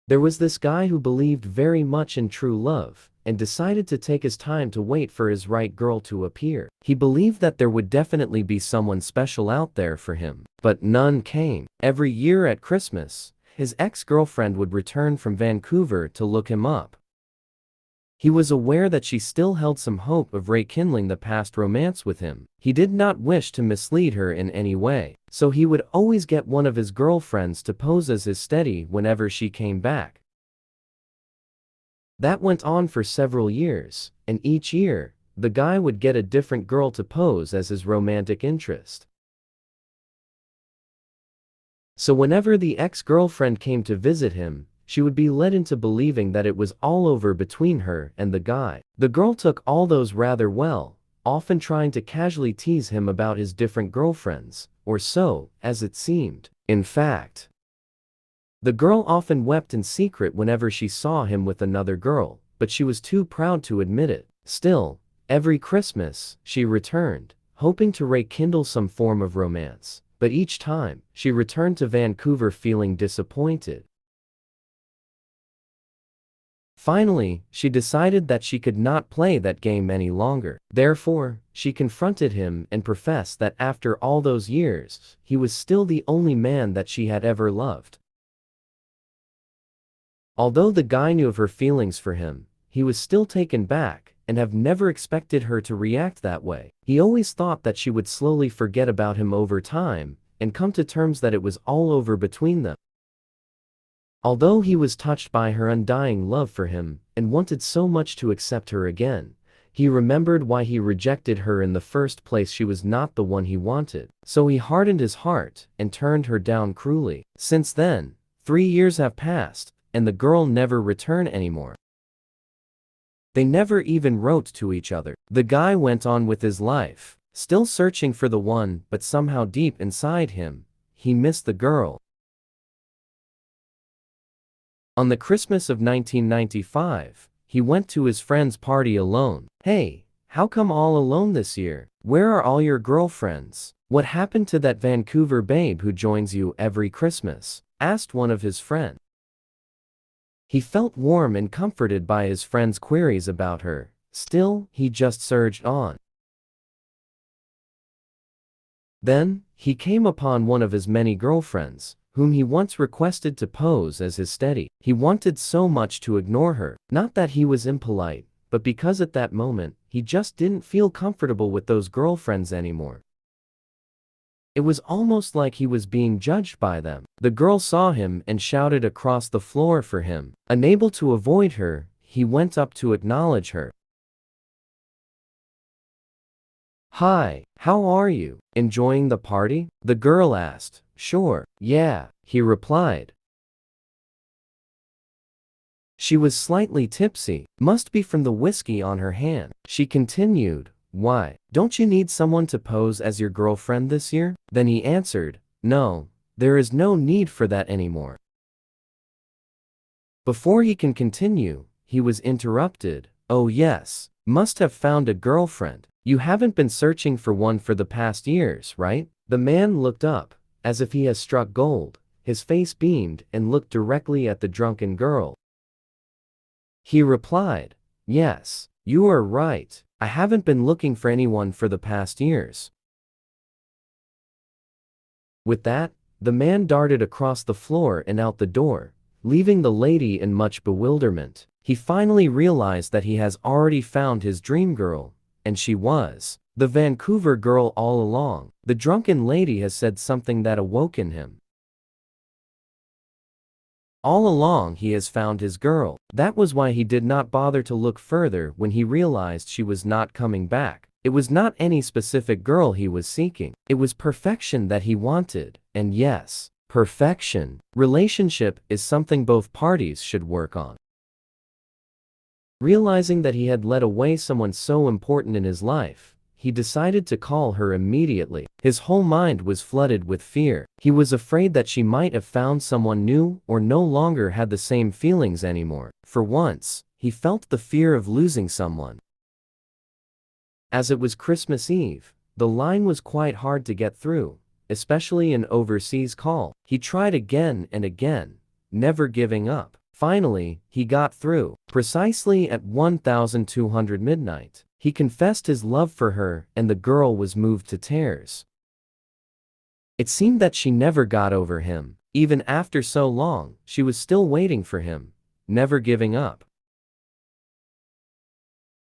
There was this guy who believed very much in true love, and decided to take his time to wait for his right girl to appear. He believed that there would definitely be someone special out there for him, but none came. Every year at Christmas, his ex-girlfriend would return from Vancouver to look him up. He was aware that she still held some hope of rekindling the past romance with him. He did not wish to mislead her in any way, so he would always get one of his girlfriends to pose as his steady whenever she came back. That went on for several years, and each year, the guy would get a different girl to pose as his romantic interest. So whenever the ex-girlfriend came to visit him, she would be led into believing that it was all over between her and the guy. The girl took all those rather well, often trying to casually tease him about his different girlfriends, or so, as it seemed. In fact, the girl often wept in secret whenever she saw him with another girl, but she was too proud to admit it. Still, every Christmas, she returned, hoping to rekindle some form of romance, but each time, she returned to Vancouver feeling disappointed. Finally, she decided that she could not play that game any longer. Therefore, she confronted him and professed that after all those years, he was still the only man that she had ever loved. Although the guy knew of her feelings for him, he was still taken back and have never expected her to react that way. He always thought that she would slowly forget about him over time and come to terms that it was all over between them. Although he was touched by her undying love for him and wanted so much to accept her again, he remembered why he rejected her in the first place. She was not the one he wanted. So he hardened his heart and turned her down cruelly. Since then, 3 years have passed, and the girl never returned anymore. They never even wrote to each other. The guy went on with his life, still searching for the one, but somehow deep inside him, he missed the girl. On the Christmas of 1995, he went to his friend's party alone. "Hey, how come all alone this year? Where are all your girlfriends? What happened to that Vancouver babe who joins you every Christmas?" asked one of his friends. He felt warm and comforted by his friend's queries about her. Still, he just surged on. Then, he came upon one of his many girlfriends, whom he once requested to pose as his steady. He wanted so much to ignore her, not that he was impolite, but because at that moment, he just didn't feel comfortable with those girlfriends anymore. It was almost like he was being judged by them. The girl saw him and shouted across the floor for him. Unable to avoid her, he went up to acknowledge her. "Hi, how are you? Enjoying the party?" the girl asked. "Sure, yeah," he replied. She was slightly tipsy, must be from the whiskey on her hand. She continued, "Why, don't you need someone to pose as your girlfriend this year?" Then he answered, "No, there is no need for that anymore." Before he can continue, he was interrupted. "Oh yes, must have found a girlfriend. You haven't been searching for one for the past years, right?" The man looked up, as if he had struck gold. His face beamed and looked directly at the drunken girl. He replied, "Yes, you are right. I haven't been looking for anyone for the past years." With that, the man darted across the floor and out the door, leaving the lady in much bewilderment. He finally realized that he has already found his dream girl, and she was the Vancouver girl all along. The drunken lady has said something that awoke in him. All along he has found his girl. That was why he did not bother to look further when he realized she was not coming back. It was not any specific girl he was seeking. It was perfection that he wanted. And yes, perfection. Relationship is something both parties should work on. Realizing that he had let away someone so important in his life, he decided to call her immediately. His whole mind was flooded with fear. He was afraid that she might have found someone new or no longer had the same feelings anymore. For once, he felt the fear of losing someone. As it was Christmas Eve, the line was quite hard to get through, especially an overseas call. He tried again and again, never giving up. Finally, he got through. Precisely at 1200 midnight, he confessed his love for her, and the girl was moved to tears. It seemed that she never got over him. Even after so long, she was still waiting for him, never giving up.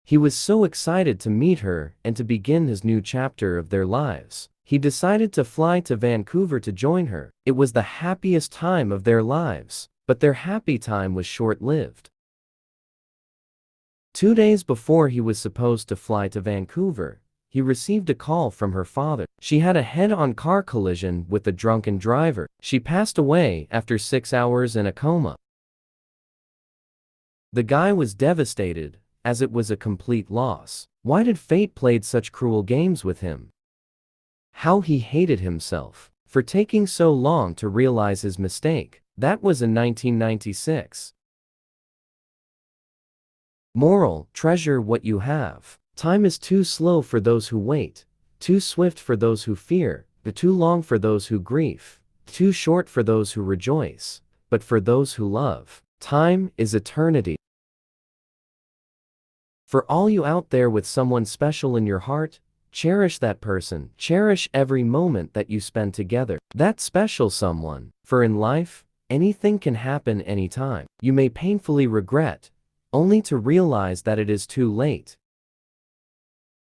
He was so excited to meet her and to begin his new chapter of their lives. He decided to fly to Vancouver to join her. It was the happiest time of their lives, but their happy time was short-lived. 2 days before he was supposed to fly to Vancouver, he received a call from her father. She had a head-on car collision with a drunken driver. She passed away after 6 hours in a coma. The guy was devastated, as it was a complete loss. Why did fate play such cruel games with him? How he hated himself for taking so long to realize his mistake. That was in 1996. Moral: treasure what you have. Time is too slow for those who wait, too swift for those who fear, but too long for those who grieve, too short for those who rejoice, but for those who love. Time is eternity. For all you out there with someone special in your heart, cherish that person. Cherish every moment that you spend together. That special someone. For in life, anything can happen anytime. You may painfully regret, only to realize that it is too late.